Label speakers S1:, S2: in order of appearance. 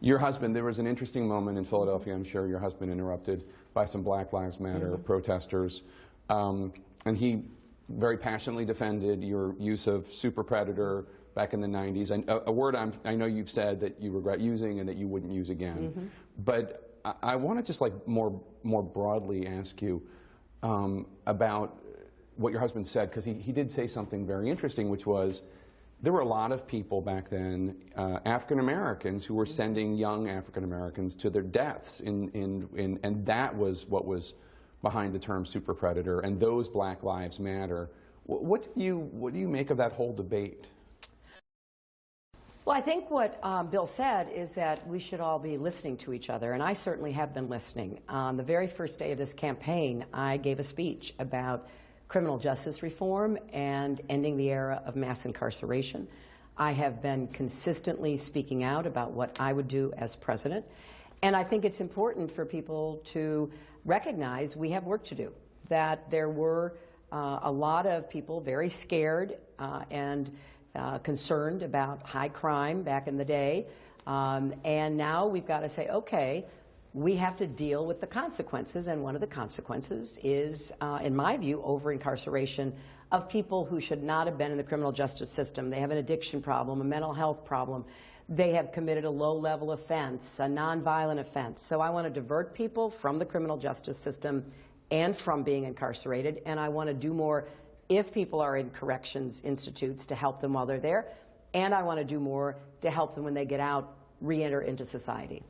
S1: Your husband, there was an interesting moment in Philadelphia, I'm sure your husband interrupted by some Black Lives Matter protesters, and he very passionately defended your use of super predator back in the 90s, and a word I know you've said that you regret using and that you wouldn't use again. But I want to just like more broadly ask you about what your husband said, because he did say something very interesting, which was there were a lot of people back then, African Americans, who were sending young African Americans to their deaths, and that was what was behind the term super predator, and those Black Lives Matter. What do you make of that whole debate?
S2: Well, I think what Bill said is that we should all be listening to each other, and I certainly have been listening. On the very first day of this campaign, I gave a speech about criminal justice reform and ending the era of mass incarceration. I have been consistently speaking out about what I would do as president, and I think it's important for people to recognize we have work to do, that there were a lot of people very scared and concerned about high crime back in the day, and now we've got to say, okay, we have to deal with the consequences, and one of the consequences is, in my view, over-incarceration of people who should not have been in the criminal justice system. They have an addiction problem, a mental health problem. They have committed a low-level offense, a nonviolent offense. So I want to divert people from the criminal justice system and from being incarcerated, and I want to do more if people are in corrections institutes to help them while they're there, and I want to do more to help them when they get out, re-enter into society.